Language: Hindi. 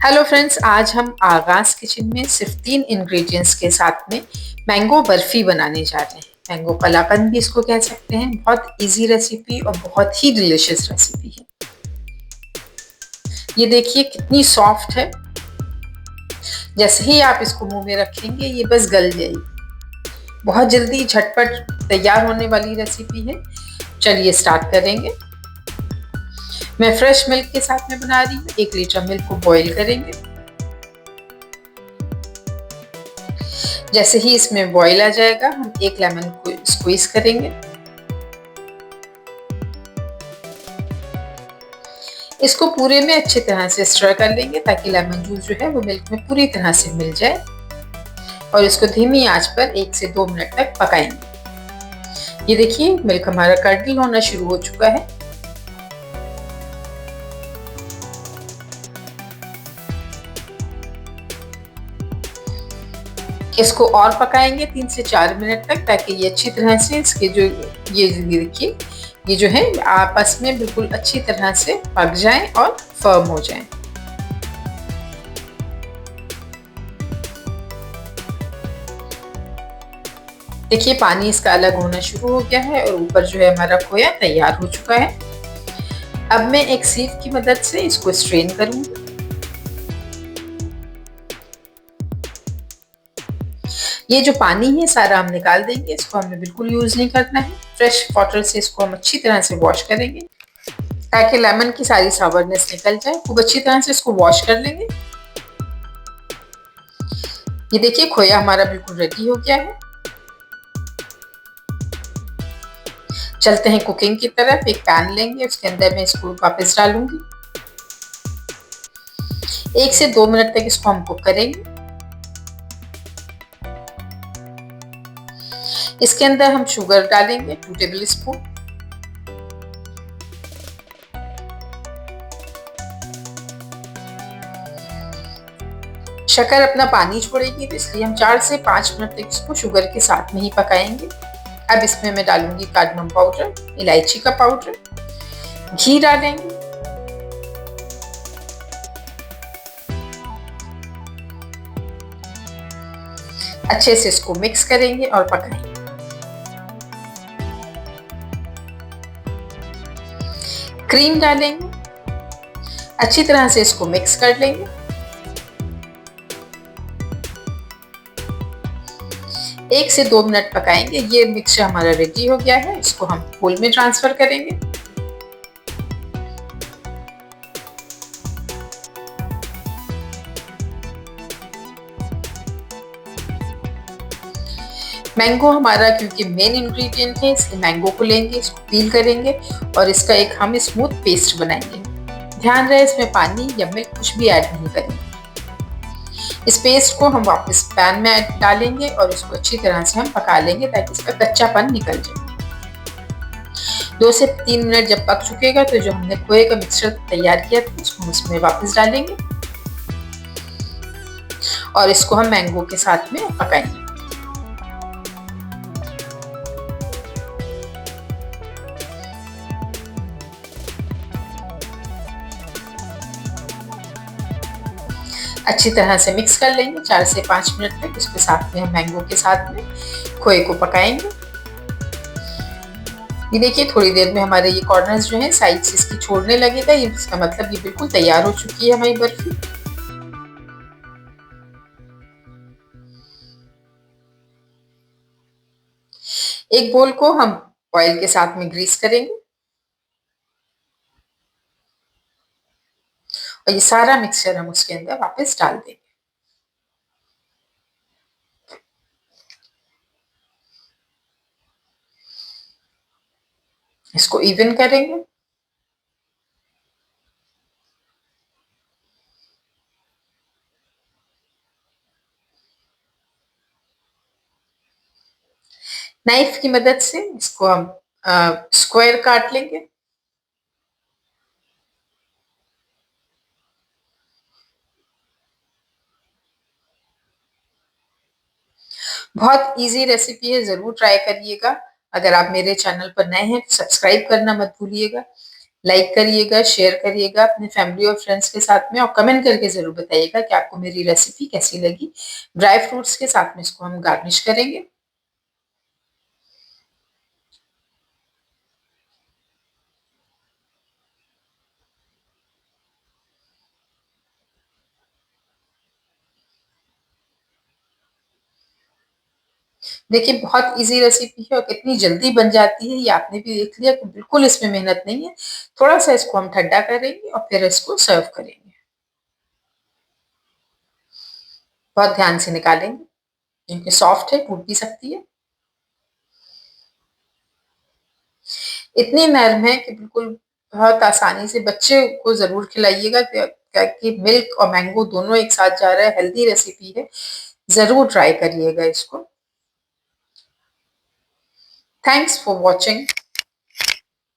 हेलो फ्रेंड्स, आज हम आगाज किचन में सिर्फ 3 इंग्रेडिएंट्स के साथ में मैंगो बर्फी बनाने जा रहे हैं। मैंगो कलाकंद भी इसको कह सकते हैं। बहुत इजी रेसिपी और बहुत ही डिलिशियस रेसिपी है। ये देखिए कितनी सॉफ्ट है। जैसे ही आप इसको मुंह में रखेंगे ये बस गल जाएगी। बहुत जल्दी झटपट तैयार होने वाली रेसिपी है। चलिए स्टार्ट करेंगे। मैं फ्रेश मिल्क के साथ में बना रही हूँ। 1 लीटर मिल्क को बॉईल करेंगे। जैसे ही इसमें बॉईल आ जाएगा हम 1 लेमन को स्क्वीज करेंगे। इसको पूरे में अच्छी तरह से स्टर कर लेंगे ताकि लेमन जूस जो है वो मिल्क में पूरी तरह से मिल जाए। और इसको धीमी आंच पर 1 से 2 मिनट तक पकाएंगे। ये देखिए मिल्क हमारा कर्डल होना शुरू हो चुका है। इसको और पकाएंगे 3 से 4 मिनट तक ताकि ये अच्छी तरह से इसके जो ये देखिए ये जो है आपस में बिल्कुल अच्छी तरह से पक जाएं और फर्म हो जाएं। देखिए पानी इसका अलग होना शुरू हो गया है और ऊपर जो है हमारा खोया तैयार हो चुका है। अब मैं एक सीव की मदद से इसको स्ट्रेन करूंगी। ये जो पानी है सारा हम निकाल देंगे। इसको हमें बिल्कुल यूज नहीं करना है। फ्रेश वाटर से इसको हम अच्छी तरह से वॉश करेंगे ताकि लेमन की सारी सावरनेस निकल जाए। खूब अच्छी तरह से इसको वॉश कर लेंगे। ये देखिए खोया हमारा बिल्कुल रेडी हो गया है। चलते हैं कुकिंग की तरफ। एक पैन लेंगे, उसके अंदर मैं इसको वापस डालूंगी। 1 से 2 मिनट तक इसको हम कुक करेंगे। इसके अंदर हम शुगर डालेंगे 2 टेबल स्पून। शक्कर अपना पानी छोड़ेगी तो इसलिए हम 4 से 5 मिनट तक इसको शुगर के साथ में ही पकाएंगे। अब इसमें मैं डालूंगी कार्डमम पाउडर, इलायची का पाउडर, घी डालेंगे। अच्छे से इसको मिक्स करेंगे और पकाएंगे। क्रीम डालेंगे। अच्छी तरह से इसको मिक्स कर लेंगे। एक से 2 मिनट पकाएंगे। ये मिक्सचर हमारा रेडी हो गया है। इसको हम बोल में ट्रांसफर करेंगे। मैंगो हमारा क्योंकि मेन इंग्रेडिएंट है इसलिए मैंगो को लेंगे, इसको पील करेंगे और इसका एक हम स्मूथ पेस्ट बनाएंगे। ध्यान रहे इसमें पानी या मिल्क कुछ भी ऐड नहीं करेंगे। इस पेस्ट को हम वापस पैन में डालेंगे और इसको अच्छी तरह से हम पका लेंगे ताकि इसका कच्चापन निकल जाए। 2 से 3 मिनट जब पक चुकेगा तो जो हमने खोए का मिक्सचर तैयार किया था उसको हम इसमें वापस डालेंगे और इसको हम मैंगो के साथ में पकाएंगे। अच्छी तरह से मिक्स कर लेंगे। 4 से 5 मिनट तक इसके साथ में हम मैंगो के साथ में खोए को पकाएंगे। ये देखिए थोड़ी देर में हमारे ये कॉर्नर्स जो हैं साइड से इसकी छोड़ने लगेगा। ये इसका मतलब ये बिल्कुल तैयार हो चुकी है हमारी बर्फी। एक बोल को हम ऑयल के साथ में ग्रीस करेंगे और ये सारा मिक्सचर हम उसके अंदर वापस डाल देंगे। इसको इवन करेंगे। नाइफ की मदद से इसको हम स्क्वायर काट लेंगे। बहुत इजी रेसिपी है, जरूर ट्राई करिएगा। अगर आप मेरे चैनल पर नए हैं तो सब्सक्राइब करना मत भूलिएगा। लाइक करिएगा, शेयर करिएगा अपने फैमिली और फ्रेंड्स के साथ में और कमेंट करके ज़रूर बताइएगा कि आपको मेरी रेसिपी कैसी लगी। ड्राई फ्रूट्स के साथ में इसको हम गार्निश करेंगे। देखिए बहुत ईज़ी रेसिपी है और कितनी जल्दी बन जाती है ये आपने भी देख लिया कि बिल्कुल इसमें मेहनत नहीं है। थोड़ा-सा इसको हम ठंडा करेंगे और फिर इसको सर्व करेंगे। बहुत ध्यान से निकालेंगे, क्योंकि सॉफ्ट है, टूट भी सकती है। इतनी नर्म है कि बिल्कुल बहुत आसानी से बच्चे को ज़रूर खिलाइएगा ताकि मिल्क और मैंगो दोनों एक साथ जा रहा है, हेल्दी रेसिपी है। ज़रूर ट्राई करिएगा इसको। Thanks for watching.